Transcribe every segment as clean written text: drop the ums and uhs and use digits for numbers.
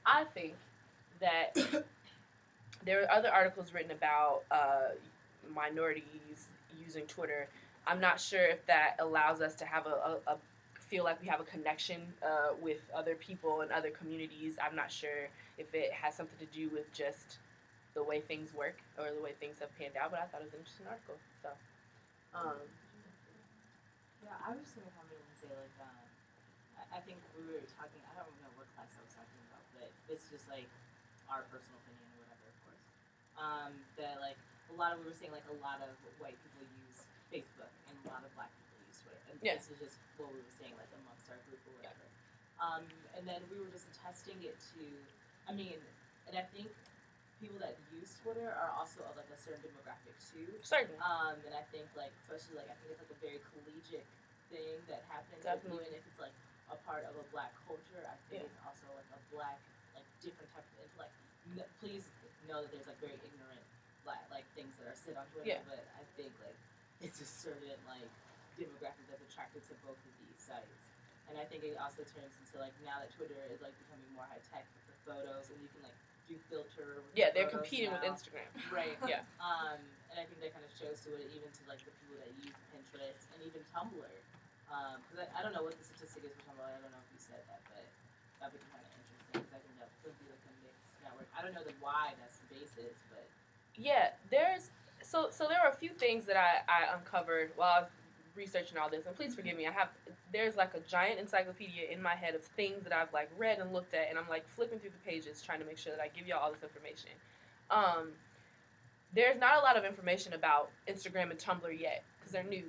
I think that there are other articles written about minorities using Twitter. I'm not sure if that allows us to have a feel like we have a connection with other people and other communities. I'm not sure if it has something to do with just the way things work or the way things have panned out. But I thought it was an interesting article. So, um, Yeah, I was just gonna comment and say like, I think we were talking. I don't know what class I was talking about, but it's just like our personal opinion or whatever, of course. That like a lot of we were saying like a lot of white people use Facebook and a lot of black people use Twitter, and yeah, this is just what we were saying like amongst our group or whatever. And then we were just testing it to, I mean, and I think people that use Twitter are also of like a certain demographic too. certainly, And I think like especially like I think it's like a very collegiate thing that happens. Like, definitely, even if it's like a part of a black culture, I think yeah, it's also like a black like different type of intellect. Please know that there's like very ignorant like things that are said on Twitter, yeah, but I think like it's a certain like demographic that's attracted to both of these sites. And I think it also turns into like now that Twitter is like becoming more high tech with the photos and you can like do filter with yeah. the They're photos competing with now. Instagram. Right. Yeah, And I think that kind of shows to it even to like the people that use Pinterest and even Tumblr. Because I don't know what the statistic is for Tumblr. I don't know if you said that, but that would be kind of interesting because I think that could be like a mixed network. I don't know the why that's the basis, but yeah. So there were a few things that I uncovered while I was researching all this, and please forgive me. There's like a giant encyclopedia in my head of things that I've like read and looked at, and I'm like flipping through the pages trying to make sure that I give y'all all this information. Um, there's not a lot of information about Instagram and Tumblr yet because they're new.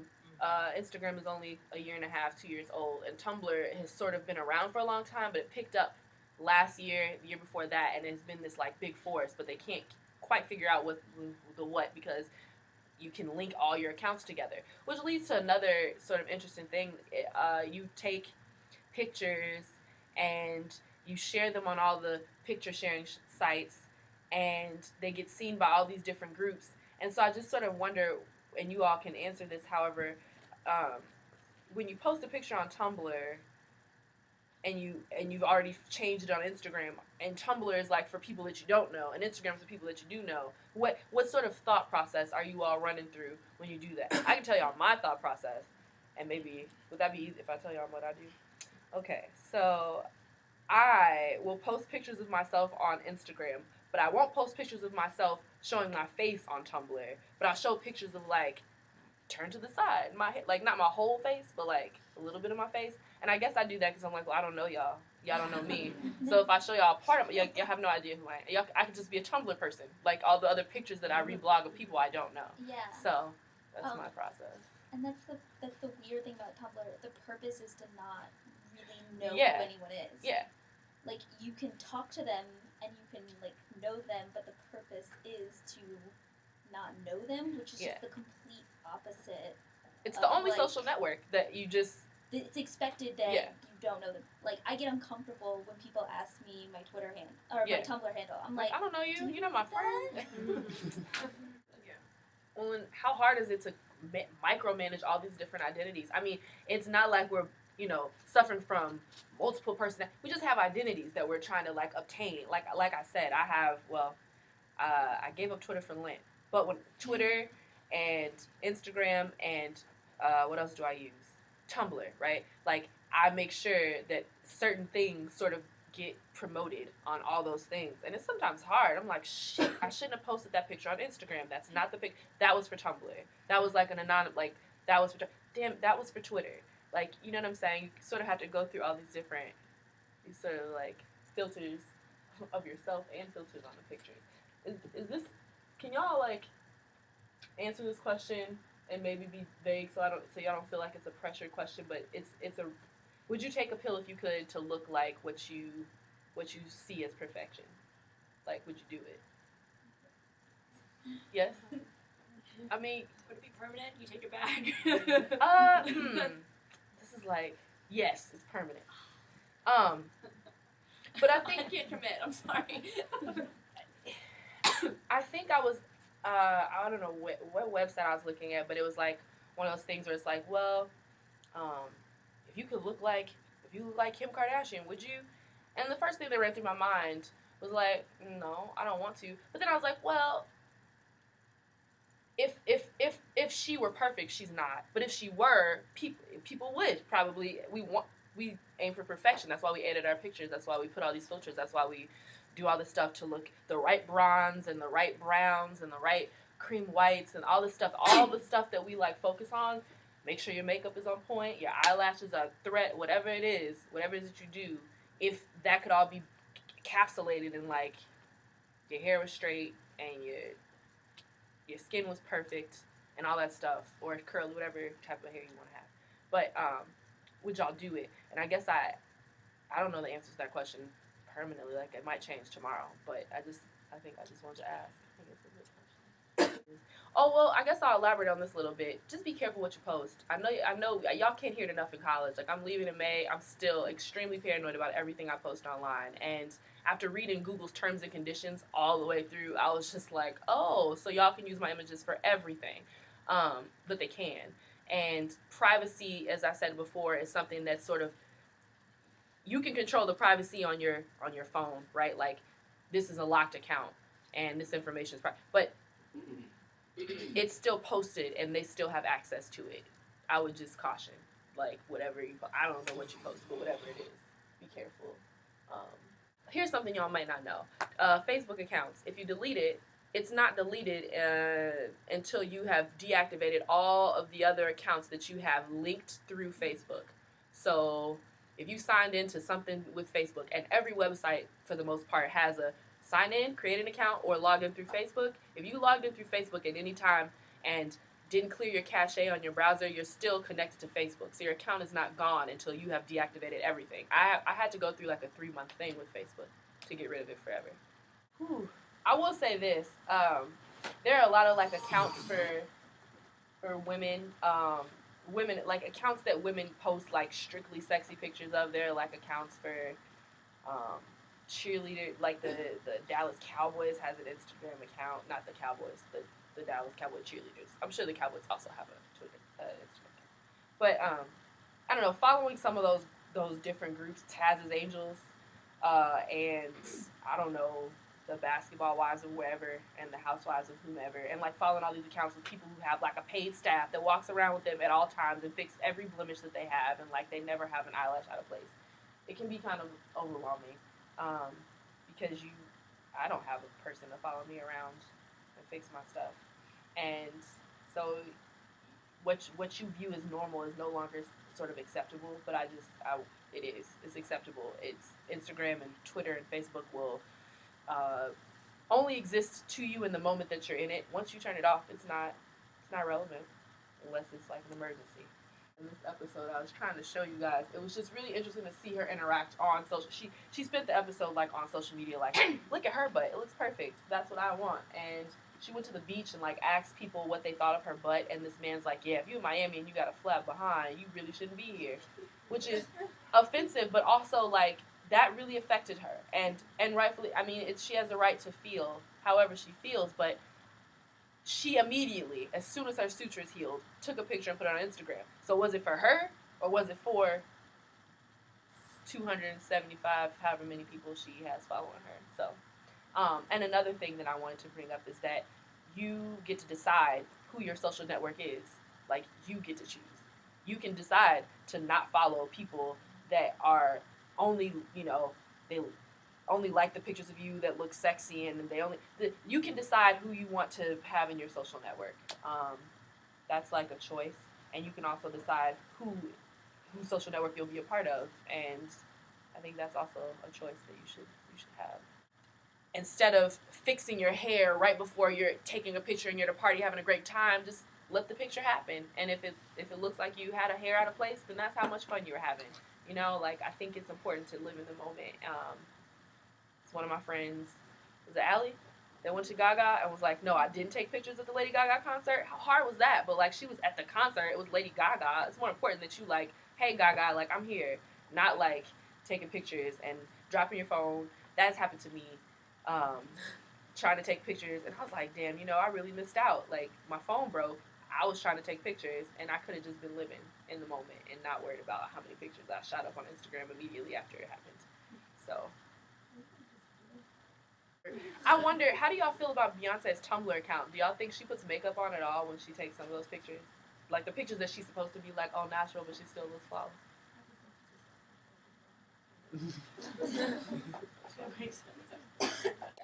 Instagram is only a year and a half, 2 years old, and Tumblr has sort of been around for a long time, but it picked up last year, the year before that, and it's been this like big force, but they can't quite figure out what the what because you can link all your accounts together, which leads to another sort of interesting thing. You take pictures and you share them on all the picture sharing sites, and they get seen by all these different groups. And so I just sort of wonder, and you all can answer this however, um, when you post a picture on Tumblr and you've already changed it on Instagram, and Tumblr is like for people that you don't know, and Instagram is for people that you do know. What sort of thought process are you all running through when you do that? I can tell y'all my thought process, and maybe would that be easy if I tell y'all what I do? Okay, so I will post pictures of myself on Instagram, but I won't post pictures of myself showing my face on Tumblr. But I'll show pictures of like turn to the side, my head, like not my whole face, but like a little bit of my face. And I guess I do that because I'm like, well, I don't know y'all. Y'all don't know me. So if I show y'all a part of y'all have no idea who I am. I could just be a Tumblr person, like all the other pictures that I reblog of people I don't know. Yeah. So that's my process. And that's the weird thing about Tumblr. The purpose is to not really know Yeah. who anyone is. Yeah. Like you can talk to them and you can like know them, but the purpose is to not know them, which is Yeah. just the complete opposite. It's the only social network that you just. It's expected that Yeah. you don't know them. Like I get uncomfortable when people ask me my Twitter handle or Yeah. my Tumblr handle. I'm like, I don't know you. do You're not my that? friend. Yeah. Well, and how hard is it to micromanage all these different identities? I mean, it's not like we're suffering from multiple personalities. We just have identities that we're trying to like obtain. Like I said, I have I gave up Twitter for Lent, but when Twitter and Instagram and what else do I use? Tumblr, right? Like I make sure that certain things sort of get promoted on all those things, and it's sometimes hard. I'm like, shit, I shouldn't have posted that picture on Instagram. That's not the pic. That was for Tumblr. That was like an anonymous. Like that was for. Damn, that was for Twitter. Like you know what I'm saying? You sort of have to go through all these sort of like filters of yourself and filters on the pictures. Is this? Can y'all like answer this question and maybe be vague so y'all don't feel like it's a pressure question, but it's a. Would you take a pill if you could to look like what you see as perfection? Like, would you do it? Yes. I mean, would it be permanent? You take it back. This is like yes, it's permanent. But I think I can't commit. I'm sorry. I think I was, I don't know what website I was looking at, but it was like one of those things where it's like, well, if you look like Kim Kardashian, would you? And the first thing that ran through my mind was like, no, I don't want to. But then I was like, well, if she were perfect, she's not. But if she were, people would probably. We aim for perfection. That's why we edit our pictures. That's why we put all these filters. That's why we do all this stuff to look the right bronze and the right browns and the right cream whites and all this stuff. All the stuff that we like focus on. Make sure your makeup is on point. Your eyelashes are thread. Whatever it is that you do. If that could all be encapsulated in like your hair was straight and your skin was perfect and all that stuff, or curly, whatever type of hair you want to have. But would y'all do it? And I guess I don't know the answer to that question permanently. Like it might change tomorrow, but I think I just wanted to ask. I think it's a good question. Oh well, I guess I'll elaborate on this a little bit. Just be careful what you post. I know y'all can't hear it enough in college. Like I'm leaving in May. I'm still extremely paranoid about everything I post online. And after reading Google's terms and conditions all the way through, I was just like, oh, so y'all can use my images for everything, but they can. And privacy, as I said before, is something that's sort of you can control the privacy on your phone, right? Like this is a locked account and this information is private, but it's still posted and they still have access to it. I would just caution, like whatever you I don't know what you post, but whatever it is, be careful. Here's something y'all might not know. Facebook accounts, if you delete it, it's not deleted until you have deactivated all of the other accounts that you have linked through Facebook. So if you signed into something with Facebook, and every website for the most part has a sign in, create an account, or log in through Facebook. If you logged in through Facebook at any time and didn't clear your cache on your browser, you're still connected to Facebook. So your account is not gone until you have deactivated everything. I had to go through like a 3-month thing with Facebook to get rid of it forever. Whew. I will say this. There are a lot of like accounts for women. Women, like accounts that women post like strictly sexy pictures of. There are like accounts for cheerleader, like the Dallas Cowboys has an Instagram account. Not the Cowboys, the Dallas Cowboy cheerleaders. I'm sure the Cowboys also have a Twitter Instagram account. But I don't know, following some of those different groups, Taz's Angels, and I don't know, the Basketball Wives of wherever, and the Housewives of whomever, and like following all these accounts with people who have like a paid staff that walks around with them at all times and fix every blemish that they have, and like they never have an eyelash out of place. It can be kind of overwhelming. Because I don't have a person to follow me around and fix my stuff, and so what you view as normal is no longer sort of acceptable. But it's acceptable. It's Instagram and Twitter and Facebook will only exist to you in the moment that you're in it. Once you turn it off, it's not relevant unless it's like an emergency. In this episode, I was trying to show you guys. It was just really interesting to see her interact on social. She spent the episode like on social media, like, look at her butt. It looks perfect. That's what I want. And she went to the beach and like asked people what they thought of her butt. And this man's like, yeah, if you're in Miami and you got a flat behind, you really shouldn't be here, which is offensive, but also like that really affected her. And rightfully, I mean, she has the right to feel however she feels, but she immediately, as soon as her sutures healed, took a picture and put it on Instagram. So was it for her, or was it for 275, however many people she has following her? So, and another thing that I wanted to bring up is that you get to decide who your social network is. Like, you get to choose. You can decide to not follow people that are only, they only like the pictures of you that look sexy, and you can decide who you want to have in your social network. That's like a choice, and you can also decide whose social network you'll be a part of, and I think that's also a choice that you should have. Instead of fixing your hair right before you're taking a picture and you're at a party having a great time, just let the picture happen. And if it looks like you had a hair out of place, then that's how much fun you were having. Like I think it's important to live in the moment. One of my friends, was it Allie, that went to Gaga and was like, no, I didn't take pictures at the Lady Gaga concert. How hard was that? But like, she was at the concert. It was Lady Gaga. It's more important that you like, hey Gaga, like I'm here, not like taking pictures and dropping your phone. That has happened to me. Trying to take pictures, and I was like, damn, I really missed out. Like my phone broke. I was trying to take pictures, and I could have just been living in the moment and not worried about how many pictures I shot up on Instagram immediately after it happened. So I wonder, how do y'all feel about Beyonce's Tumblr account? Do y'all think she puts makeup on at all when she takes some of those pictures? Like the pictures that she's supposed to be like all natural, but she still looks flawless.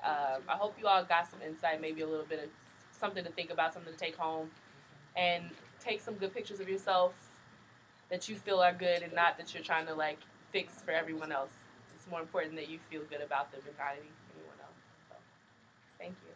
I hope you all got some insight, maybe a little bit of something to think about, something to take home, and take some good pictures of yourself that you feel are good, and not that you're trying to like fix for everyone else. It's more important that you feel good about them and not anyone else. So, thank you.